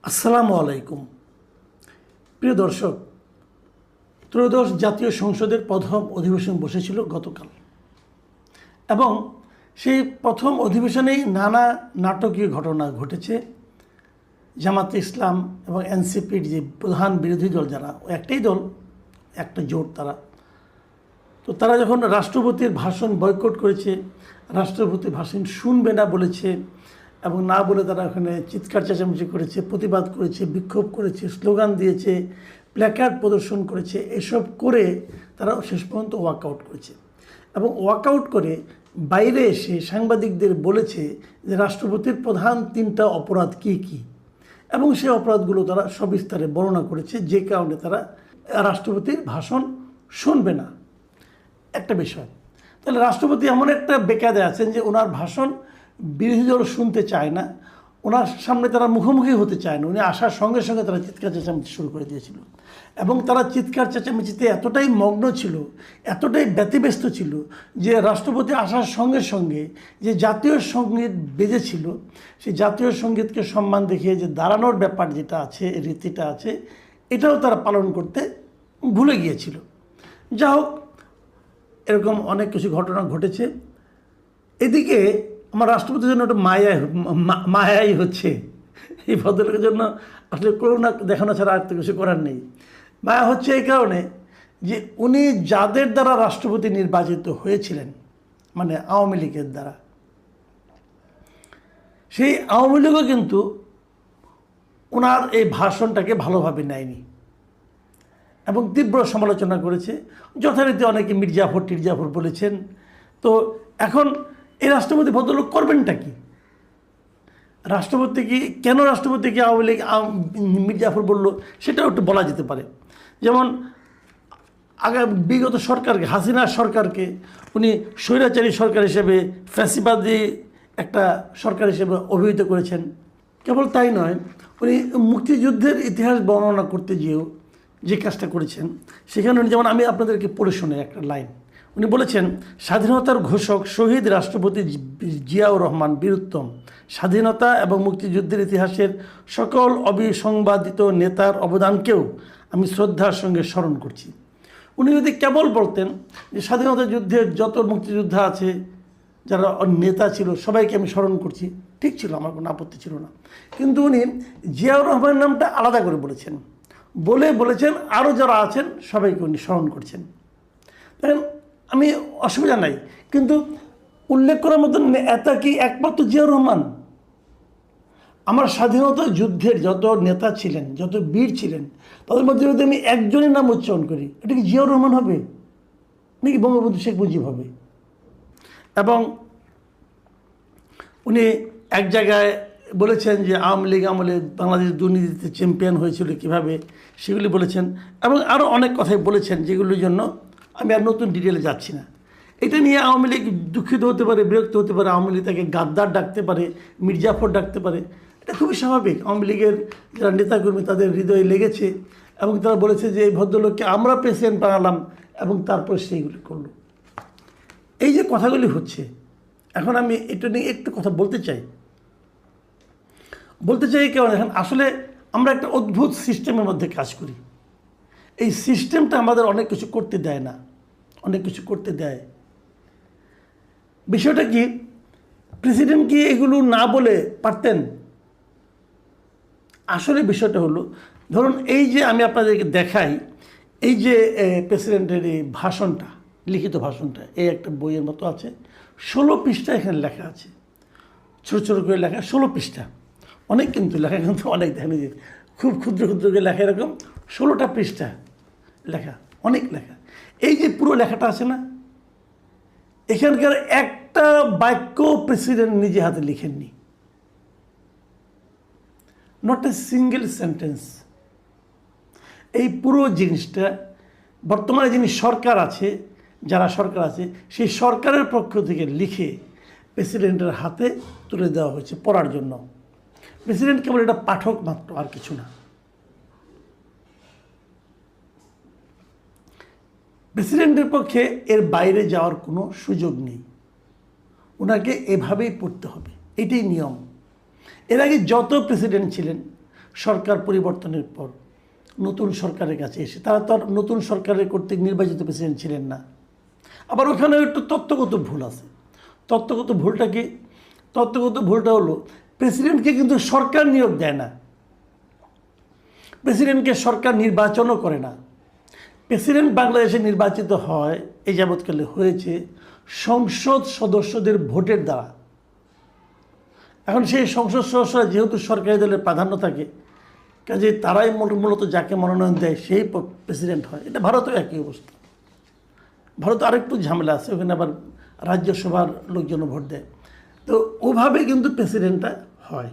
আসসালামু আলাইকুম। প্রিয় দর্শক, ত্রয়োদশ জাতীয় সংসদের প্রথম অধিবেশন বসেছিল গতকাল এবং সেই প্রথম অধিবেশনেই নানা নাটকীয় ঘটনা ঘটেছে। জামাতে ইসলাম এবং এনসিপির যে প্রধান বিরোধী দল, যারা একটাই দল, একটা জোট, তারা যখন রাষ্ট্রপতির ভাষণ বয়কট করেছে, রাষ্ট্রপতির ভাষণ শুনবে না বলেছে এবং না বলে তারা ওখানে চিৎকার চেঁচামেচি করেছে, প্রতিবাদ করেছে, বিক্ষোভ করেছে, স্লোগান দিয়েছে, প্ল্যাকার্ড প্রদর্শন করেছে। এসব করে তারা শেষ পর্যন্ত ওয়াকআউট করেছে এবং ওয়াকআউট করে বাইরে এসে সাংবাদিকদের বলেছে যে রাষ্ট্রপতির প্রধান 3টা অপরাধ কী কী, এবং সেই অপরাধগুলো তারা সবিস্তারে বর্ণনা করেছে, যে কারণে তারা রাষ্ট্রপতির ভাষণ শুনবে না। একটা বিষয়, তাহলে রাষ্ট্রপতি এমন একটা বেকায়দায় আছেন যে ওনার ভাষণ বিরোধী দল শুনতে চায় না, ওনার সামনে তারা মুখোমুখি হতে চায় না। উনি আসার সঙ্গে সঙ্গে তারা চিৎকার চেঁচামেচি শুরু করে দিয়েছিল এবং তারা চিৎকার চেঁচামেচিতে এতটাই মগ্ন ছিল, এতটাই ব্যতিব্যস্ত ছিল যে রাষ্ট্রপতি আসার সঙ্গে সঙ্গে যে জাতীয় সঙ্গীত বেজেছিল, সেই জাতীয় সঙ্গীতকে সম্মান দেখিয়ে যে দাঁড়ানোর ব্যাপার যেটা আছে, রীতিটা আছে, এটাও তারা পালন করতে ভুলে গিয়েছিল। যা হোক, এরকম অনেক কিছু ঘটনা ঘটেছে। এদিকে আমার রাষ্ট্রপতির জন্য একটা মায়াই হচ্ছে। এই ভদ্রলোকের জন্য আসলে করুণা দেখানো ছাড়া আর তো কিছু করার নেই। মায়া হচ্ছে এই কারণে যে উনি যাদের দ্বারা রাষ্ট্রপতি নির্বাচিত হয়েছিলেন, মানে আওয়ামী লীগের দ্বারা, সেই আওয়ামী লীগও কিন্তু ওনার এই ভাষণটাকে ভালোভাবে নেয়নি এবং তীব্র সমালোচনা করেছে। যথারীতি অনেকে টিরজাফর বলেছেন। তো এখন এই রাষ্ট্রপতি ভদ্রলোক করবেনটা কি? কেন রাষ্ট্রপতিকে আওয়ামী লীগ মির্জাফর বলল, সেটাও একটু বলা যেতে পারে। যেমন বিগত সরকারকে, হাসিনা সরকারকে উনি স্বৈরাচারী সরকার হিসেবে, ফ্যাসিবাদী একটা সরকার হিসেবে অভিহিত করেছেন। কেবল তাই নয়, উনি মুক্তিযুদ্ধের ইতিহাস বর্ণনা করতে গিয়েও যে কাজটা করেছেন, সেখানে উনি, যেমন আমি আপনাদেরকে পড়ে শোনাই একটা লাইন। উনি বলেছেন, স্বাধীনতার ঘোষক শহীদ রাষ্ট্রপতি জিয়াউর রহমান বীরুত্তম, স্বাধীনতা এবং মুক্তিযুদ্ধের ইতিহাসের সকল অবিসংবাদিত নেতার অবদানকেও আমি শ্রদ্ধার সঙ্গে স্মরণ করছি। উনি যদি কেবল বলতেন যে স্বাধীনতা যুদ্ধের যত মুক্তিযোদ্ধা আছে, যারা নেতা ছিল, সবাইকে আমি স্মরণ করছি, ঠিক ছিল, আমার কোনো আপত্তি ছিল না। কিন্তু উনি জিয়াউর রহমানের নামটা আলাদা করে বলেছেন আরও যারা আছেন সবাইকে উনি স্মরণ করছেন। দেখেন, আমি অসুবিধা নাই, কিন্তু উল্লেখ করার মতন এটা কি একমাত্র জিয়াউর রহমান? আমার স্বাধীনতা যুদ্ধের যত নেতা ছিলেন, যত বীর ছিলেন, তাদের মধ্যে যদি আমি একজনের নাম উচ্চারণ করি, এটা কি জিয়াউর রহমান হবে নাকি বঙ্গবন্ধু শেখ মুজিব হবে? এবং উনি এক জায়গায় বলেছেন যে আওয়ামী লীগ আমলে বাংলাদেশ দুর্নীতিতে চ্যাম্পিয়ন হয়েছিল কীভাবে, সেগুলি বলেছেন এবং আরও অনেক কথাই বলেছেন, যেগুলির জন্য আমি আর নতুন ডিটেলে যাচ্ছি না। এটা নিয়ে আওয়ামী লীগ দুঃখিত হতে পারে, বিরক্ত হতে পারে, আওয়ামী লীগ তাকে গাদ্দার ডাকতে পারে, মির্জাফর ডাকতে পারে, এটা খুবই স্বাভাবিক। আওয়ামী লীগের যারা নেতাকর্মী, তাদের হৃদয়ে লেগেছে এবং তারা বলেছে যে এই ভদ্রলোককে আমরা প্রেসিডেন্ট বানালাম এবং তারপর সেইগুলি করলো। এই যে কথাগুলি হচ্ছে, এখন আমি এটা নিয়ে একটু কথা বলতে চাই কেমন। এখন আসলে আমরা একটা অদ্ভুত সিস্টেমের মধ্যে কাজ করি। এই সিস্টেমটা আমাদের অনেক কিছু করতে দেয় না, অনেক কিছু করতে দেয়। বিষয়টা কি, প্রেসিডেন্ট কি এগুলো না বলে পারতেন? আসলে বিষয়টা হলো, ধরুন এই যে আমি আপনাদেরকে দেখাই, এই যে প্রেসিডেন্টের এই ভাষণটা, লিখিত ভাষণটা, এই একটা বইয়ের মতো আছে, 16 পৃষ্ঠা এখানে লেখা আছে, ছোটো ছোটো করে লেখা, 16 পৃষ্ঠা। অনেক কিন্তু লেখা, কিন্তু অনেক দেখেন যে খুব ক্ষুদ্র ক্ষুদ্র করে লেখা, এরকম 16টা পৃষ্ঠা লেখা, অনেক লেখা। এই যে পুরো লেখাটা আছে না, এখানকার একটা বাক্য প্রেসিডেন্ট নিজে হাতে লিখেননি, নট এ সিঙ্গেল সেন্টেন্স। এই পুরো জিনিসটা বর্তমানে যিনি সরকার আছে, যারা সরকার আছে, সেই সরকারের পক্ষ থেকে লিখে প্রেসিডেন্টের হাতে তুলে দেওয়া হয়েছে পড়ার জন্য। প্রেসিডেন্ট কেবল এটা পাঠক মাত্র, আর কিছু না। প্রেসিডেন্টের পক্ষে এর বাইরে যাওয়ার কোনো সুযোগ নেই, ওনাকে এভাবেই পড়তে হবে, এটাই নিয়ম। এর আগে যত প্রেসিডেন্ট ছিলেন সরকার পরিবর্তনের পর নতুন সরকারের কাছে এসে, তারা তো আর নতুন সরকারের কর্তৃক নির্বাচিত প্রেসিডেন্ট ছিলেন না। আবার ওখানে একটু তত্ত্বগত ভুল আছে। তত্ত্বগত ভুলটা কি? তত্ত্বগত ভুলটা হলো প্রেসিডেন্টকে কিন্তু সরকার নিয়োগ দেয় না, প্রেসিডেন্টকে সরকার নির্বাচনও করে না। প্রেসিডেন্ট বাংলাদেশে নির্বাচিত হয়, এই যাবৎকালে হয়েছে সংসদ সদস্যদের ভোটের দ্বারা। এখন সেই সংসদ সদস্যরা যেহেতু সরকারি দলের প্রাধান্য থাকে, কাজে তারাই মূলত যাকে মনোনয়ন দেয় সেই প্রেসিডেন্ট হয়। এটা ভারতেও একই অবস্থা। ভারত আরেকটু ঝামেলা আছে, ওখানে আবার রাজ্যসভার লোকজন ভোট দেয়। তো ওভাবে কিন্তু প্রেসিডেন্টটা হয়।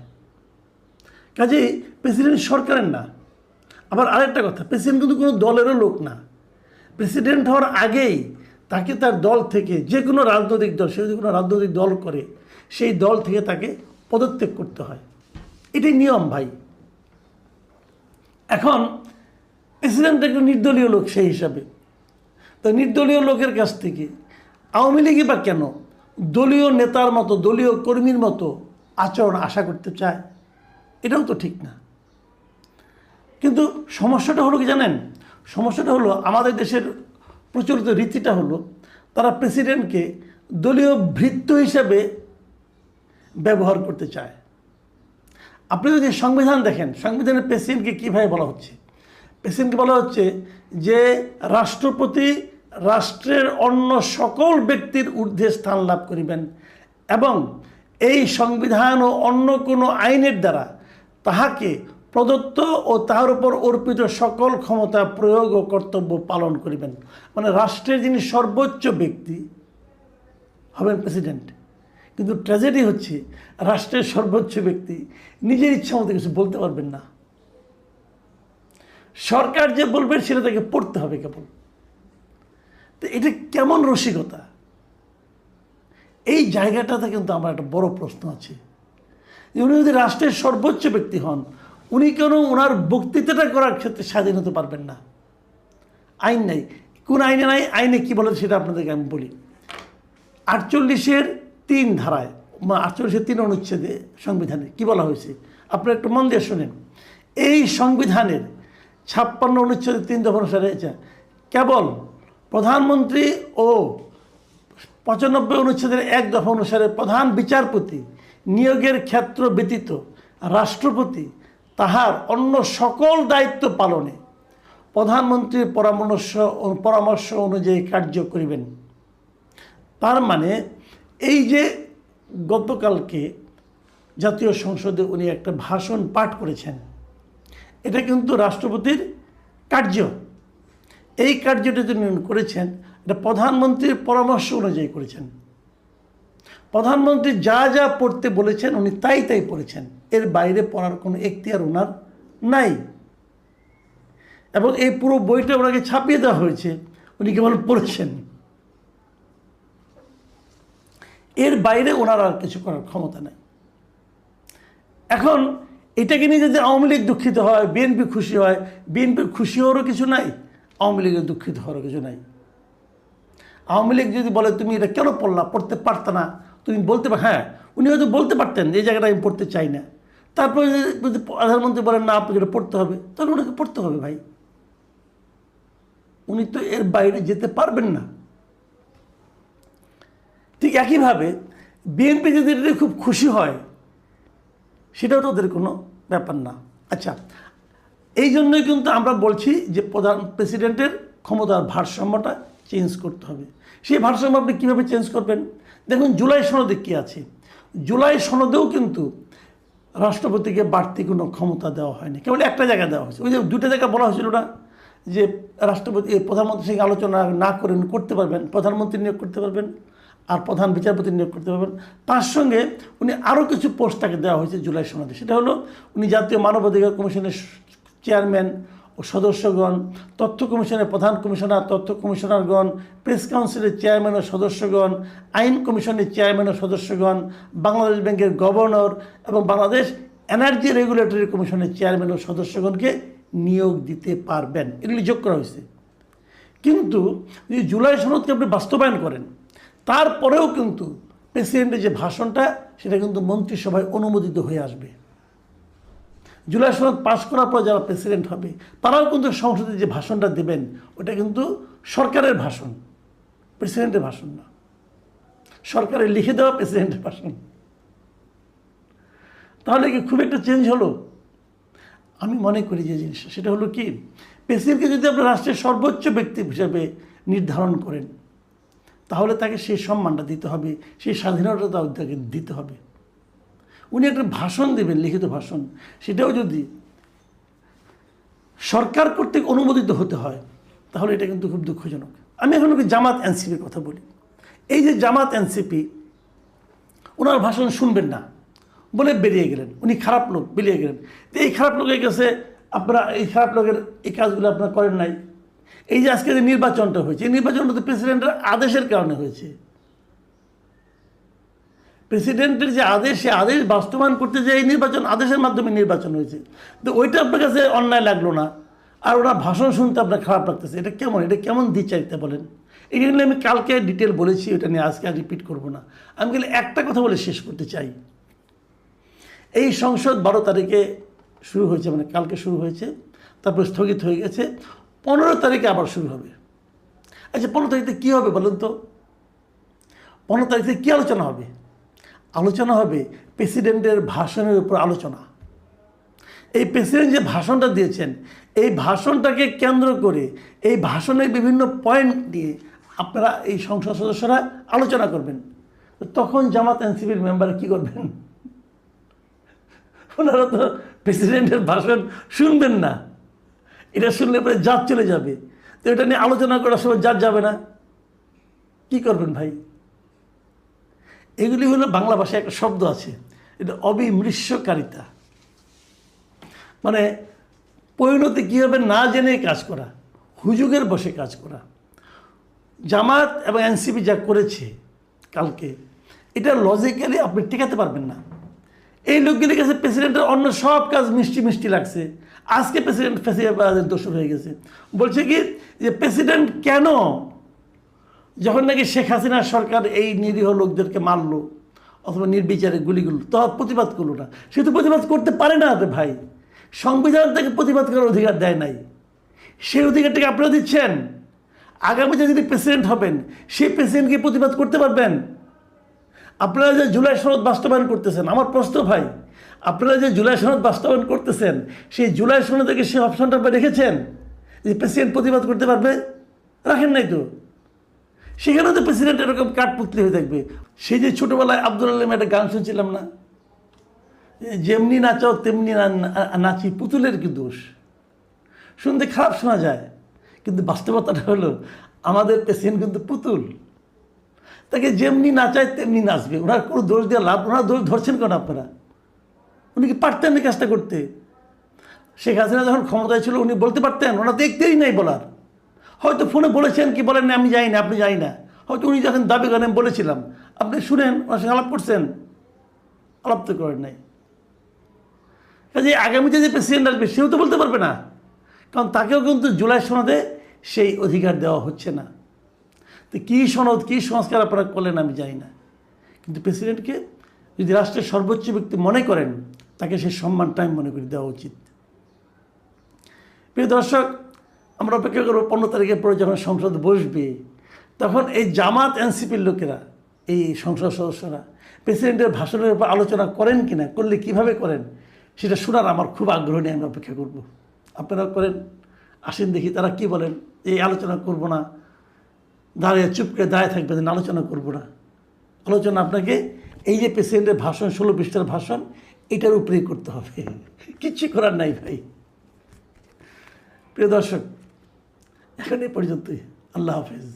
কাজেই প্রেসিডেন্ট সরকারের না। আবার আরেকটা কথা, প্রেসিডেন্ট কিন্তু কোনো দলেরও লোক না। প্রেসিডেন্ট হওয়ার আগেই তাকে তার দল থেকে, যে কোনো রাজনৈতিক দল, সে যদি কোনো রাজনৈতিক দল করে, সেই দল থেকে তাকে পদত্যাগ করতে হয়। এটাই নিয়ম ভাই। এখন প্রেসিডেন্ট একটা নির্দলীয় লোক সেই হিসাবে, তো নির্দলীয় লোকের কাছ থেকে আওয়ামী লীগই বা কেন দলীয় নেতার মতো, দলীয় কর্মীর মতো আচরণ আশা করতে চায়? এটাও তো ঠিক না। কিন্তু সমস্যাটা হলো কি জানেন? সমস্যাটা হলো আমাদের দেশের প্রচলিত রীতিটা হলো তারা প্রেসিডেন্টকে দলীয় ভৃত্য হিসাবে ব্যবহার করতে চায়। আপনি যদি সংবিধান দেখেন, সংবিধানের প্রেসিডেন্টকে কীভাবে বলা হচ্ছে? প্রেসিডেন্টকে বলা হচ্ছে যে রাষ্ট্রপতি রাষ্ট্রের অন্য সকল ব্যক্তির ঊর্ধ্বে স্থান লাভ করিবেন এবং এই সংবিধান ও অন্য কোনো আইনের দ্বারা তাহাকে প্রদত্ত ও তাহার উপর অর্পিত সকল ক্ষমতা প্রয়োগ ও কর্তব্য পালন করিবেন। মানে রাষ্ট্রের যিনি সর্বোচ্চ ব্যক্তি হবেন প্রেসিডেন্ট। কিন্তু ট্র্যাজেডি হচ্ছে রাষ্ট্রের সর্বোচ্চ ব্যক্তি নিজের ইচ্ছা মতো কিছু বলতে পারবেন না। সরকার যে বলবেন সেটা তাকে পড়তে হবে কেবল। তো এটা কেমন রসিকতা? এই জায়গাটাতে কিন্তু আমার একটা বড় প্রশ্ন আছে। উনি যদি রাষ্ট্রের সর্বোচ্চ ব্যক্তি হন, উনি কেন ওনার বক্তৃতাটা করার ক্ষেত্রে স্বাধীন হতে পারবেন না? আইন নাই। কোন আইনে নাই? আইনে কি বলে সেটা আপনাদেরকে আমি বলি। 48(3) ধারায়, 48(3) অনুচ্ছেদে সংবিধানে কি বলা হয়েছে আপনারা একটু মন দিয়ে শোনেন। এই সংবিধানের 56 অনুচ্ছেদে 3 দফা অনুসারে কেবল প্রধানমন্ত্রী ও 95 অনুচ্ছেদের 1 দফা অনুসারে প্রধান বিচারপতি নিয়োগের ক্ষেত্র ব্যতীত রাষ্ট্রপতি তাহার অন্য সকল দায়িত্ব পালনে প্রধানমন্ত্রীর পরামর্শ অনুযায়ী কার্য করিবেন। তার মানে এই যে গতকালকে জাতীয় সংসদে উনি একটা ভাষণ পাঠ করেছেন, এটা কিন্তু রাষ্ট্রপতির কার্য। এই কার্যটা যিনি করেছেন, এটা প্রধানমন্ত্রীর পরামর্শ অনুযায়ী করেছেন। প্রধানমন্ত্রী যা যা পড়তে বলেছেন উনি তাই তাই পড়েছেন, এর বাইরে পড়ার কোনো এখতিয়ার ওনার নাই। এবং এই পুরো বইটা ওনাকে ছাপিয়ে দেওয়া হয়েছে, উনি কেবল পড়েছেন। এর বাইরে ওনার আর কিছু করার ক্ষমতা নাই। এখন এটাকে নিয়ে যদি আওয়ামী লীগ দুঃখিত হয়, বিএনপি খুশি হয়, বিএনপির খুশি হওয়ারও কিছু নাই, আওয়ামী লীগের দুঃখিত হওয়ারও কিছু নাই। আওয়ামী লীগ যদি বলে তুমি এটা কেন পড়লা, পড়তে পারত না, তুমি বলতে হ্যাঁ, উনি হয়তো বলতে পারতেন যে এই জায়গাটা আমি পড়তে চাই না। তারপরে যদি প্রধানমন্ত্রী বলেন না আপনাকে এটা পড়তে হবে, তাহলে ওনাকে পড়তে হবে ভাই। উনি তো এর বাইরে যেতে পারবেন না। ঠিক একইভাবে বিএনপি যদি এটা খুব খুশি হয়, সেটাও তো ওদের কোনো ব্যাপার না। আচ্ছা, এই জন্যই কিন্তু আমরা বলছি যে প্রেসিডেন্টের ক্ষমতার ভারসাম্যটা চেঞ্জ করতে হবে। সেই ভারসাম্য আপনি কীভাবে চেঞ্জ করবেন? দেখুন জুলাই সনদে কী আছে। জুলাই সনদেও কিন্তু রাষ্ট্রপতিকে বাড়তি কোনো ক্ষমতা দেওয়া হয়নি, কেবল একটা জায়গায় দেওয়া হয়েছে। ওই যে 2টা জায়গা বলা হয়েছিল না, যে রাষ্ট্রপতি প্রধানমন্ত্রীর সঙ্গে আলোচনা না করেন করতে পারবেন, প্রধানমন্ত্রী নিয়োগ করতে পারবেন আর প্রধান বিচারপতি নিয়োগ করতে পারবেন। তার সঙ্গে উনি আরও কিছু পোস্ট তাকে দেওয়া হয়েছে জুলাই সনদে। সেটা হলো উনি জাতীয় মানবাধিকার কমিশনের চেয়ারম্যান ও সদস্যগণ, তথ্য কমিশনের প্রধান কমিশনার, তথ্য কমিশনারগণ, প্রেস কাউন্সিলের চেয়ারম্যান ও সদস্যগণ, আইন কমিশনের চেয়ারম্যান ও সদস্যগণ, বাংলাদেশ ব্যাংকের গভর্নর এবং বাংলাদেশ এনার্জি রেগুলেটরি কমিশনের চেয়ারম্যান ও সদস্যগণকে নিয়োগ দিতে পারবেন। এগুলি যোগ করা হয়েছে। কিন্তু যদি জুলাই সনদকে আপনি বাস্তবায়ন করেন, তারপরেও কিন্তু প্রেসিডেন্টের যে ভাষণটা সেটা কিন্তু মন্ত্রিসভায় অনুমোদিত হয়ে আসবে। জুলাই সনদ পাশ করার পর যারা প্রেসিডেন্ট হবে তারাও কিন্তু সংসদে যে ভাষণটা দেবেন ওটা কিন্তু সরকারের ভাষণ, প্রেসিডেন্টের ভাষণ না, সরকারের লিখে দেওয়া প্রেসিডেন্টের ভাষণ। তাহলে কি খুব একটা চেঞ্জ হলো? আমি মনে করি যে জিনিসটা সেটা হলো কি, প্রেসিডেন্টকে যদি আপনার রাষ্ট্রের সর্বোচ্চ ব্যক্তি হিসেবে নির্ধারণ করেন তাহলে তাকে সেই সম্মানটা দিতে হবে, সেই স্বাধীনতা তাকে দিতে হবে। উনি একটা ভাষণ দেবেন, লিখিত ভাষণ, সেটাও যদি সরকার কর্তৃক অনুমোদিত হতে হয় তাহলে এটা কিন্তু খুব দুঃখজনক। আমি এখন জামাত এনসিপির কথা বলি। এই যে জামাত এনসিপি, ওনার ভাষণ শুনবেন না বলে বেরিয়ে গেলেন, উনি খারাপ লোক, বেরিয়ে গেলেন। তো এই খারাপ লোকের কাছে আপনারা এই খারাপ লোকের এই কাজগুলো আপনারা করেন নাই। এই যে আজকে যে নির্বাচনটা হয়েছে, এই নির্বাচনটা তো প্রেসিডেন্টের আদেশের কারণে হয়েছে। প্রেসিডেন্টের যে আদেশ, সে আদেশ বাস্তবায়ন করতে যে এই নির্বাচন আদেশের মাধ্যমে নির্বাচন হয়েছে। তো ওইটা আপনার কাছে অন্যায় লাগলো না, আর ওনার ভাষণ শুনতে আপনার খারাপ লাগতেছে, এটা কেমন? এটা কেমন দ্বিচারিতা বলেন? এটা নিয়ে আমি কালকে ডিটেল বলেছি, ওটা নিয়ে আজকে আর রিপিট করবো না। আমি খালি একটা কথা বলে শেষ করতে চাই। এই সংসদ 12 তারিখে শুরু হয়েছে, মানে কালকে শুরু হয়েছে, তারপর স্থগিত হয়ে গেছে, 15 তারিখে আবার শুরু হবে। আচ্ছা, 15 তারিখে কী হবে বলুন তো? 15 তারিখে কী আলোচনা হবে? আলোচনা হবে প্রেসিডেন্টের ভাষণের উপর আলোচনা। এই প্রেসিডেন্ট যে ভাষণটা দিয়েছেন, এই ভাষণটাকে কেন্দ্র করে এই ভাষণের বিভিন্ন পয়েন্ট নিয়ে আপনারা এই সংসদ সদস্যরা আলোচনা করবেন। তখন জামাত এনসিপির মেম্বার কী করবেন? ওনারা তো প্রেসিডেন্টের ভাষণ শুনবেন না, এটা শুনলে পরে জাত চলে যাবে। তো এটা নিয়ে আলোচনা করার সময় জাত যাবে না, কি করবেন ভাই? এগুলি হলো বাংলা ভাষায় একটা শব্দ আছে, এটা অবিমৃষ্যকারিতা, মানে পরিণতি কী হবে না জেনে কাজ করা, হুজুগের বসে কাজ করা। জামাত এবং এনসিপি যা করেছে কালকে, এটা লজিক্যালি আপনি টিকাতে পারবেন না। এই লোকগুলির কাছে প্রেসিডেন্টের অন্য সব কাজ মিষ্টি মিষ্টি লাগছে। আজকে প্রেসিডেন্ট ফেসিবাদের দোষর হয়ে গেছে, বলছে কি যে প্রেসিডেন্ট কেন যখন নাকি শেখ হাসিনার সরকার এই নিরীহ লোকদেরকে মারলো অথবা নির্বিচারে গুলিগুলো, তো প্রতিবাদ করলো না। সে তো প্রতিবাদ করতে পারে না রে ভাই, সংবিধান তাকে প্রতিবাদ করার অধিকার দেয় নাই। সেই অধিকারটাকে আপনারা দিচ্ছেন। আগামীতে যিনি প্রেসিডেন্ট হবেন সেই প্রেসিডেন্টকে প্রতিবাদ করতে পারবেন? আপনারা যে জুলাই সনদ বাস্তবায়ন করতেছেন, আমার প্রশ্ন ভাই, আপনারা যে জুলাই সনদ বাস্তবায়ন করতেছেন, সেই জুলাই সনদে সেই অপশনটা রেখেছেন যে প্রেসিডেন্ট প্রতিবাদ করতে পারবে? রাখেন নাই তো। সেখানেও তো প্রেসিডেন্ট এরকম কাঠপুতলি হয়ে থাকবে। সেই যে ছোটোবেলায় আব্দুল আলম একটা গান শুনছিলাম না, যেমনি নাচাও তেমনি নাচি, পুতুলের কি দোষ? শুনতে খারাপ শোনা যায়, কিন্তু বাস্তবতাটা হলো আমাদের প্রেসিডেন্ট কিন্তু পুতুল, তাকে যেমনি নাচায় তেমনি নাচবে। ওনার কোনো দোষ দেওয়া লাভ, ওনার দোষ ধরছেন কেন আপনারা? উনি কি পারতেন না কাজটা করতে? শেখ হাসিনা যখন ক্ষমতায় ছিল উনি বলতে পারতেন? ওনার দেখতেই নাই বলার। হয়তো ফোনে বলেছেন কি বলেন না আমি জানি না, আপনি জানি না। হয়তো উনি যখন দাবি করেন বলেছিলাম, আপনি শুনেন, ওনার সঙ্গে আলাপ করছেন? আলাপ তো করেন নাই। কাজে আগামীতে যে প্রেসিডেন্ট আসবে সেও তো বলতে পারবে না, কারণ তাকেও কিন্তু জুলাই সনদে সেই অধিকার দেওয়া হচ্ছে না। তো কী সনদ, কী সংস্কার আপনারা করলেন আমি জানি না, কিন্তু প্রেসিডেন্টকে যদি রাষ্ট্রের সর্বোচ্চ ব্যক্তি মনে করেন তাকে সেই সম্মানটাই মনে করে দেওয়া উচিত। প্রিয় দর্শক, আমরা অপেক্ষা করবো 15 তারিখের পরে যখন সংসদ বসবে তখন এই জামাত এনসিপির লোকেরা, এই সংসদ সদস্যরা প্রেসিডেন্টের ভাষণের উপর আলোচনা করেন কিনা, করলে কিভাবে করেন সেটা শোনার আমার খুব আগ্রহ নিয়ে আমি অপেক্ষা করব। আপনারাও করেন, আসেন দেখি তারা কি বলেন। এই আলোচনা করব না, দাঁড়িয়ে চুপ করে দাঁড়িয়ে থাকবেন, আলোচনা করব না। আলোচনা আপনাকে এই যে প্রেসিডেন্টের ভাষণ, 16 পৃষ্ঠার ভাষণ, এটার উপরেই করতে হবে, কিচ্ছু করার নাই ভাই। প্রিয় দর্শক, এখন এই পর্যন্তই। আল্লাহ হাফেজ।